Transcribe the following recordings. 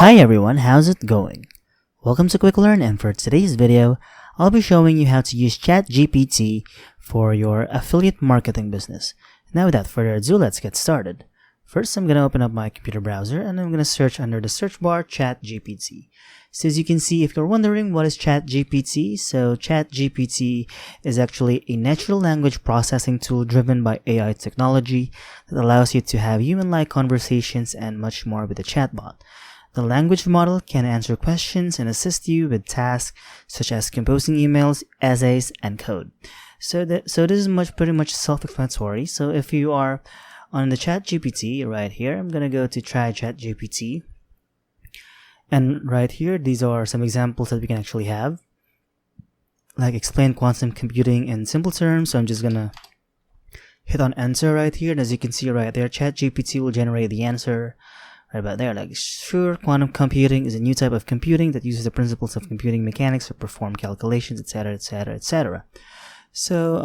Hi everyone, how's it going? Welcome to Quick Learn, and for today's video, I'll be showing you how to use ChatGPT for your affiliate marketing business. Now without further ado, let's get started. First, I'm going to open up my computer browser and I'm going to search under the search bar ChatGPT. So as you can see, if you're wondering what is ChatGPT, so ChatGPT is actually a natural language processing tool driven by AI technology that allows you to have human-like conversations and much more with a chatbot. The language model can answer questions and assist you with tasks such as composing emails, essays, and code. So this is pretty much self-explanatory. So if you are on the ChatGPT right here, I'm gonna go to try ChatGPT, and right here these are some examples that we can actually have, like explain quantum computing in simple terms. So I'm just gonna hit on enter right here, and as you can see right there, ChatGPT will generate the answer right about there. Like, sure, quantum computing is a new type of computing that uses the principles of computing mechanics to perform calculations, etc., etc., etc. So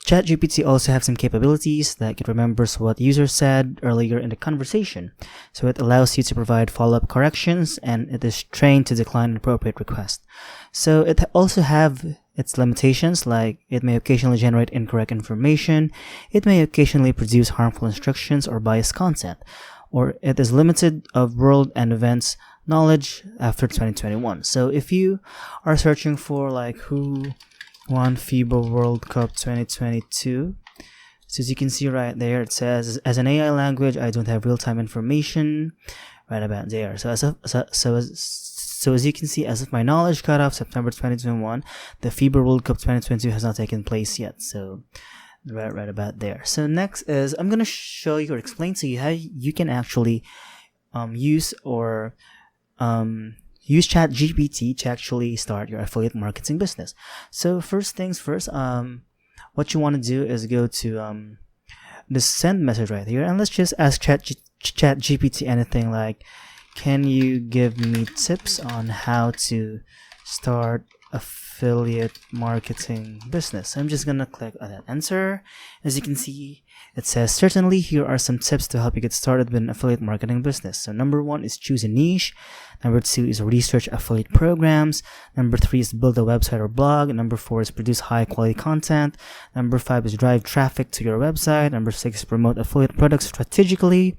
ChatGPT also has some capabilities that it remembers what users said earlier in the conversation. So it allows you to provide follow-up corrections, and it is trained to decline inappropriate requests. So it also have its limitations, like it may occasionally generate incorrect information, it may occasionally produce harmful instructions or biased content, or it is limited of world and events knowledge after 2021. So if you are searching for like who won FIBA World Cup 2022, so as you can see right there, it says, as an AI language, I don't have real-time information right about there. So as you can see, as of my knowledge cutoff September 2021, the FIBA World Cup 2022 has not taken place yet. So right about there. So next is I'm gonna show you or explain to you how you can actually use ChatGPT to actually start your affiliate marketing business. So first things first, what you want to do is go to the send message right here, and let's just ask ChatGPT anything like, can you give me tips on how to start affiliate marketing business? I'm just gonna click on that answer. As you can see, it says, certainly, here are some tips to help you get started with an affiliate marketing business. So number 1 is choose a niche. Number 2 is research affiliate programs. Number 3 is build a website or blog. Number 4 is produce high quality content. Number 5 is drive traffic to your website. Number 6 is promote affiliate products strategically,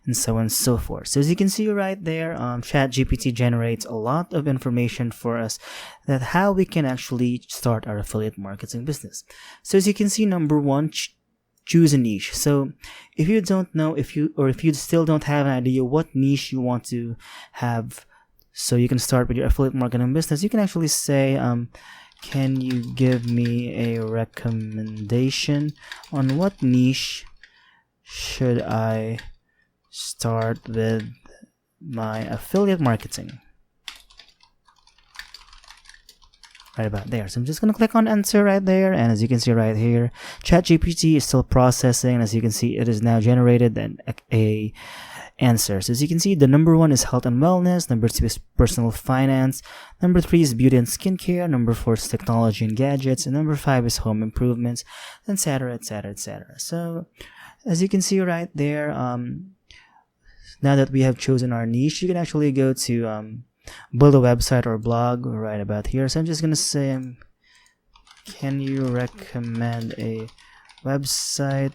and so on and so forth. So as you can see right there, ChatGPT generates a lot of information for us that how we can actually start our affiliate marketing business. So as you can see, number 1, choose a niche. So if you don't know, if you still don't have an idea what niche you want to have, so you can start with your affiliate marketing business, you can actually say, can you give me a recommendation on what niche should I start with my affiliate marketing? Right about there. So I'm just going to click on enter right there, and as you can see right here, ChatGPT is still processing, and as you can see, it is now generated a answer. So as you can see, the number 1 is health and wellness, number 2 is personal finance, number 3 is beauty and skincare, number 4 is technology and gadgets, and number 5 is home improvements, etc., etc., etc. So as you can see right there, now that we have chosen our niche, you can actually go to build a website or blog right about here. So I'm just gonna say, can you recommend a website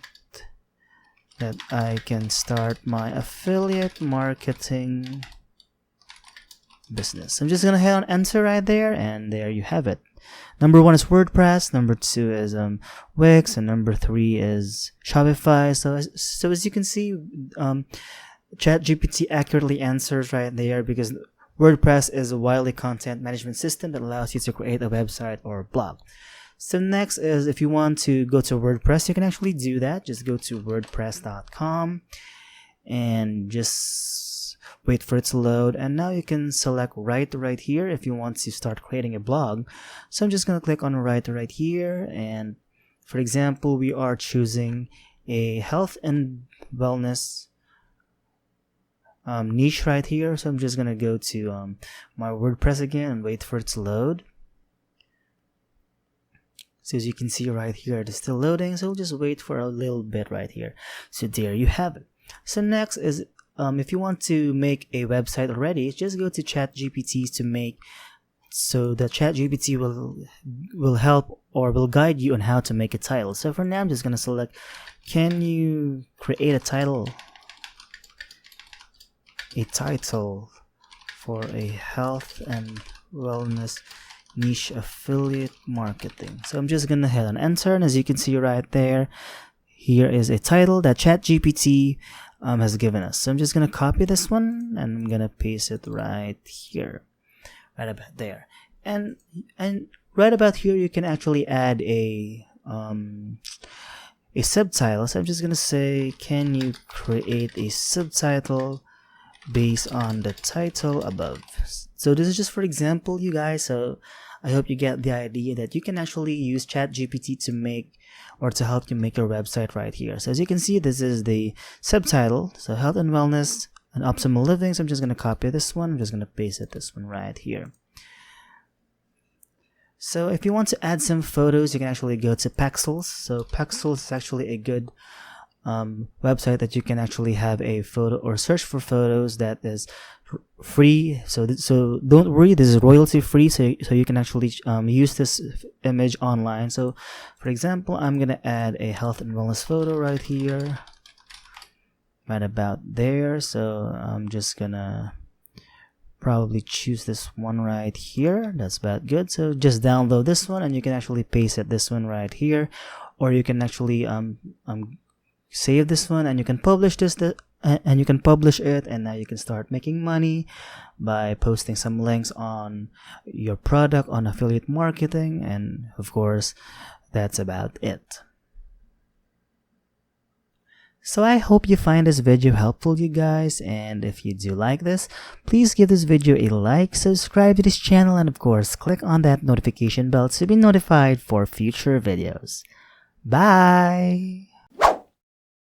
that I can start my affiliate marketing business? I'm just gonna hit on enter right there, and there you have it. Number 1 is WordPress, number 2 is Wix, and number 3 is Shopify. So as you can see, ChatGPT accurately answers right there, because WordPress is a widely content management system that allows you to create a website or blog. So next is, if you want to go to WordPress, you can actually do that. Just go to wordpress.com and just wait for it to load, and now you can select right here if you want to start creating a blog. So I'm just going to click on right here, and for example, we are choosing a health and wellness niche right here. So I'm just gonna go to my WordPress again and wait for it to load. So as you can see right here, it is still loading, so we'll just wait for a little bit right here. So there you have it. So next is if you want to make a website already, just go to ChatGPT to make, so the ChatGPT will help or will guide you on how to make a title. So for now, I'm just gonna select, can you create a title for a health and wellness niche affiliate marketing. So I'm just gonna hit on enter, and as you can see right there, here is a title that ChatGPT has given us. So I'm just gonna copy this one and I'm gonna paste it right here, right about there. And right about here, you can actually add a subtitle. So I'm just gonna say, can you create a subtitle based on the title above? So this is just for example, you guys. So I hope you get the idea that you can actually use ChatGPT to make or to help you make your website right here. So as you can see, this is the subtitle. So health and wellness and optimal living. So I'm just going to copy this one. I'm just going to paste it this one right here. So if you want to add some photos, you can actually go to Pexels. So Pexels is actually a good website that you can actually have a photo or search for photos that is free. So don't worry, this is royalty free, so you can actually use this image online. So for example, I'm gonna add a health and wellness photo right here, right about there. So I'm just gonna probably choose this one right here. That's about good. So just download this one and you can actually paste it this one right here, or you can actually save this one and you can publish this and you can publish it, and now you can start making money by posting some links on your product on affiliate marketing. And of course, that's about it. So I hope you find this video helpful, you guys, and if you do like this, please give this video a like, subscribe to this channel, and of course click on that notification bell to be notified for future videos. Bye!